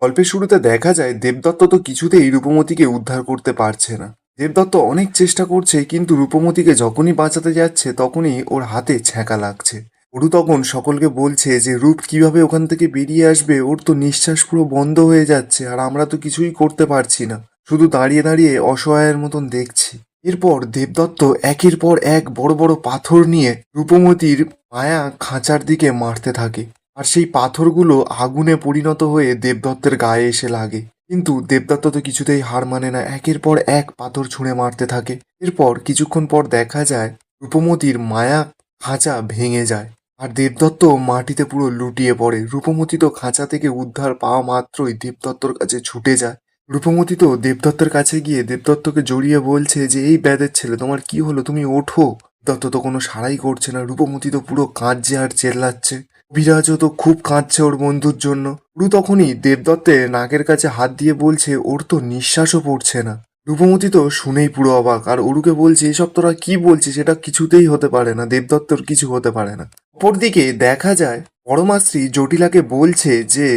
গল্পের শুরুতে দেখা যায় দেবদত্ত তো কিছুতেই রূপমতিকে উদ্ধার করতে পারছে না। দেবদত্ত অনেক চেষ্টা করছে, কিন্তু রূপমতিকে যখনই বাঁচাতে যাচ্ছে তখনই ওর হাতে ছ্যাঁকা লাগছে। অরু তখন সকলকে বলছে যে রূপ কিভাবে ওখান থেকে বেরিয়ে আসবে, ওর তো নিঃশ্বাস পুরো বন্ধ হয়ে যাচ্ছে, আর আমরা তো কিছুই করতে পারছি না, শুধু দাঁড়িয়ে দাঁড়িয়ে অসহায়ের মতন দেখছি। এরপর দেবদত্ত একের পর এক বড় বড় পাথর নিয়ে রূপমতির মায়া খাঁচার দিকে মারতে থাকে। আর সেই পাথরগুলো আগুনে পরিণত হয়ে দেবদত্তের গায়ে এসে লাগে। কিন্তু দেবদত্ত তো কিছুতেই হার মানে না, একের পর এক পাথর ছুঁড়ে মারতে থাকে। এরপর কিছুক্ষণ পর দেখা যায় রূপমতির মায়া খাঁচা ভেঙে যায়, আর দেবদত্ত মাটিতে পুরো লুটিয়ে পড়ে। রূপমতি তো খাঁচা থেকে উদ্ধার পাওয়া মাত্রই দেবদত্তর কাছে ছুটে যায়। রূপমতি তো দেবদত্তের কাছে গিয়ে দেবদত্তকে জড়িয়ে বলছে যে এই ব্যাধের ছেলে, তোমার কি হলো, তুমি ওঠো। দত্ত তো কোনো সাড়াই করছে না। রূপমতি তো পুরো কাঁদছে আর চেল্লাচ্ছে। অভিরাজও তো খুব কাঁদছে ওর বন্ধুর জন্য। রু তখনই দেবদত্তের নাকের কাছে হাত দিয়ে বলছে ওর তো নিঃশ্বাসও পড়ছে না। রূপমতি তো শুনেই পুরো অবাক, আর অরুকে বলছে এসব তোরা কি বলছিস, এটা কিছুতেই হতে পারে না, দেবদত্তর কিছু হতে পারে না। অপরদিকে দেখা যায় পরমাশ্রী জটিলাকে বলছে যে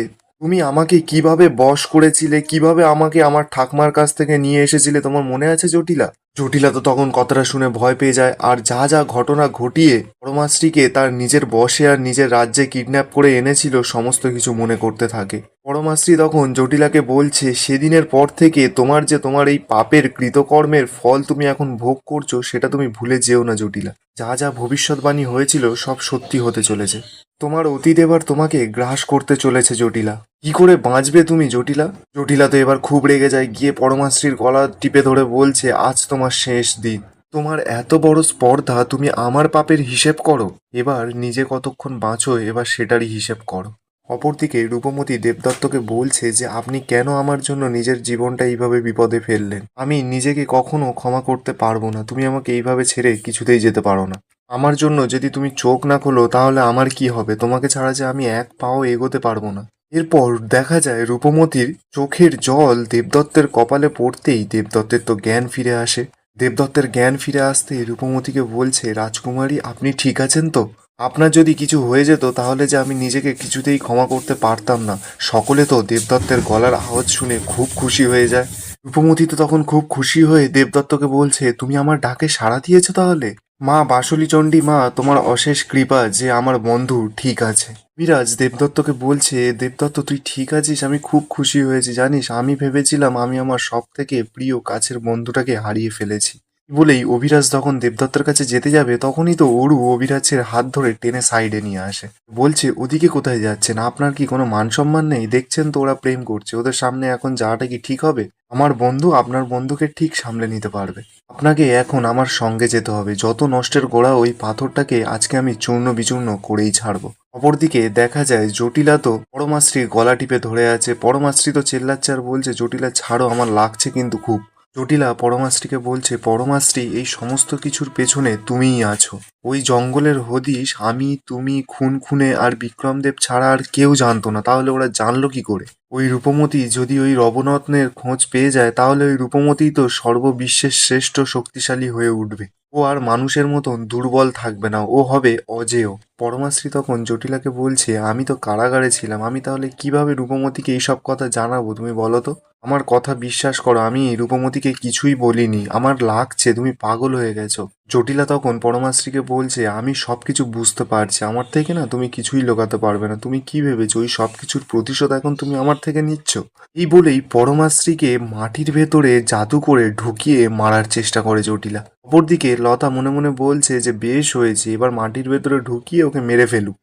তুমি আমাকে কিভাবে বশ করেছিলে, কিভাবে আমাকে আমার ঠাকমার কাছ থেকে নিয়ে এসেছিলে, তোমার মনে আছে জটিলা? জটিলা তো তখন কথাটা শুনে ভয় পেয়ে যায়, আর যা যা ঘটনা ঘটিয়ে পরমাশ্রীকে তার নিজের বশে আর নিজের রাজ্যে কিডন্যাপ করে এনেছিল সমস্ত কিছু মনে করতে থাকে। পরমাশ্রী তখন জটিলাকে বলছে সেদিনের পর থেকে তোমার এই পাপের কৃতকর্মের ফল তুমি এখন ভোগ করছো, সেটা তুমি ভুলে যেও না জটিলা। যা যা ভবিষ্যৎবাণী হয়েছিল সব সত্যি হতে চলেছে। তোমার অতীত এবার তোমাকে গ্রাস করতে চলেছে জটিলা। কি করে বাঁচবে তুমি জটিলা? জটিলা তো এবার খুব রেগে যায়, গিয়ে পরমাশ্রীর গলা টিপে ধরে বলছে আজ তোমার শেষ দিন। তোমার এত বড় স্পর্ধা, তুমি আমার পাপের হিসেব করো? এবার নিজে কতক্ষণ বাঁচো, এবার সেটারই হিসেব করো। অপরদিকে রূপমতি দেবদত্তকে বলছে যে আপনি কেন আমার জন্য নিজের জীবনটা এইভাবে বিপদে ফেললেন? আমি নিজেকে কখনো ক্ষমা করতে পারবো না, তুমি আমাকে এইভাবে ছেড়ে কিছুতেই যেতে পারো না। আমার জন্য যদি তুমি চোখ না খোলো তাহলে আমার কি হবে? তোমাকে ছাড়া যে আমি এক পাও এগোতে পারবো না। এরপর দেখা যায় রূপমতির চোখের জল দেবদত্তের কপালে পড়তেই দেবদত্তের তো জ্ঞান ফিরে আসে। দেবদত্তের জ্ঞান ফিরে আসতেই রূপমতিকে বলছে রাজকুমারী, আপনি ঠিক আছেন তো? আপনার যদি কিছু হয়ে যেত তাহলে যে আমি নিজেকে কিছুতেই ক্ষমা করতে পারতাম না। সকলে তো দেবদত্তের গলার আওয়াজ শুনে খুব খুশি হয়ে যায়। রূপমতি তো তখন খুব খুশি হয়ে দেবদত্তকে বলছে তুমি আমার ডাকে সাড়া দিয়েছো তাহলে? মা বাসুলী চণ্ডী মা, তোমার অশেষ কৃপা যে আমার বন্ধু ঠিক আছে। বিরাজ দেবদত্তকে বলছে দেবদত্ত তুই ঠিক আছিস, আমি খুব খুশি হয়েছি। জানিস আমি ভেবেছিলাম আমি আমার সব থেকে প্রিয় কাছের বন্ধুটাকে হারিয়ে ফেলেছি। বলেই অভিরাজ যখন দেবদত্তের কাছে যেতে যাবে তখনই তো অরু অভিরাজের হাত ধরে টেনে সাইডে নিয়ে আসে। বলছে ওদিকে কোথায় যাচ্ছেন, আপনার কি কোনো মান সম্মান নেই? দেখছেন তো ওরা প্রেম করছে, ওদের সামনে এখন যাওয়াটা কি ঠিক হবে? আমার বন্ধু আপনার বন্ধুকে ঠিক সামলে নিতে পারবে। আপনাকে এখন আমার সঙ্গে যেতে হবে। যত নষ্টের গোড়া ওই পাথরটাকে আজকে আমি চূর্ণ বিচূর্ণ করেই ছাড়বো। অপরদিকে দেখা যায় জটিলা তো পরমাশ্রীর গলা টিপে ধরে আছে। পরমাশ্রী তো চেল্লাচ্ছে আর বলছে জটিলা ছাড়ো, আমার লাগছে কিন্তু খুব। জটিলা পরমাশ্রীকে বলছে পরমাশ্রী এই সমস্ত কিছুর পেছনে তুমিই আছো। ওই জঙ্গলের হদিশ আমি, তুমি, খুন খুনে আর বিক্রমদেব ছাড়া আর কেউ জানতো না, তাহলে ওরা জানলো কি করে? ওই রূপমতি যদি ওই রবনত্নের খোঁজ পেয়ে যায় তাহলে ওই রূপমতিই তো সর্ববিশ্বের শ্রেষ্ঠ শক্তিশালী হয়ে উঠবে। ও আর মানুষের মতন দুর্বল থাকবে না, ও হবে অজেয়। পরমাশ্রী তখন জটিলাকে বলছে আমি তো কারাগারে ছিলাম, আমি তাহলে কিভাবে রূপমতিকে এইসব কথা জানাবো তুমি বলো তো? আমার কথা বিশ্বাস করো, আমি রূপমতিকে কিছুই বলিনি, আমার লাগছে তুমি পাগল হয়ে গেছো। জটিলা তখন পরমাশ্রীকে বলছে আমি সবকিছু বুঝতে পারছি, আমার থেকে না তুমি কিছুই লুকাতে পারবে না। তুমি কি ভেবেছো ওই সবকিছুর প্রতিশোধ এখন তুমি আমার থেকে নিচ্ছ? এই বলেই পরমাশ্রীকে মাটির ভেতরে জাদু করে ঢুকিয়ে মারার চেষ্টা করে জটিলা। অপরদিকে লতা মনে মনে বলছে যে বেশ হয়েছে, এবার মাটির ভেতরে ঢুকিয়ে ওকে মেরে ফেলুক।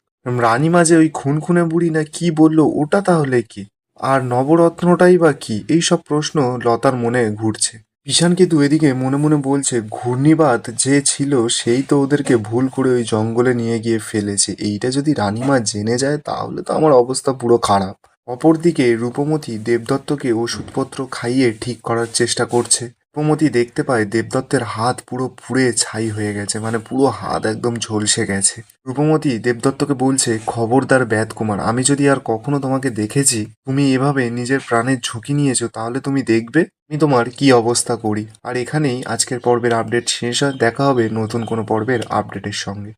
রানীমা যে ওই খুন খুনে বুড়ি না কি বললো, ওটা তাহলে কি? আর নবরত্নটাই বা কি? এই সব প্রশ্ন লতার মনে ঘুরছে। ঈশান কিন্তু এদিকে মনে মনে বলছে ঘূর্ণিবাত যে ছিল সেই তো ওদেরকে ভুল করে ওই জঙ্গলে নিয়ে গিয়ে ফেলেছে। এইটা যদি রানীমা জেনে যায় তাহলে তো আমার অবস্থা পুরো খারাপ। অপরদিকে রূপমতি দেবদত্তকে ওষুধপত্র খাইয়ে ঠিক করার চেষ্টা করছে। রূপমতি দেখতে পায় দেবদত্তের হাত পুরো পুড়ে ছাই হয়ে গেছে, মানে পুরো হাত একদম ঝলসে গেছে। রূপমতি দেবদত্তকে বলছে খবরদার ব্যাধকুমার, আমি যদি আর কখনো তোমাকে দেখেছি তুমি এভাবে নিজের প্রাণের ঝুঁকি নিয়েছো তাহলে তুমি দেখবে আমি তোমার কি অবস্থা করি। আর এখানেই আজকের পর্বের আপডেট শেষ হয়। দেখা হবে নতুন কোনো পর্বের আপডেটের সঙ্গে।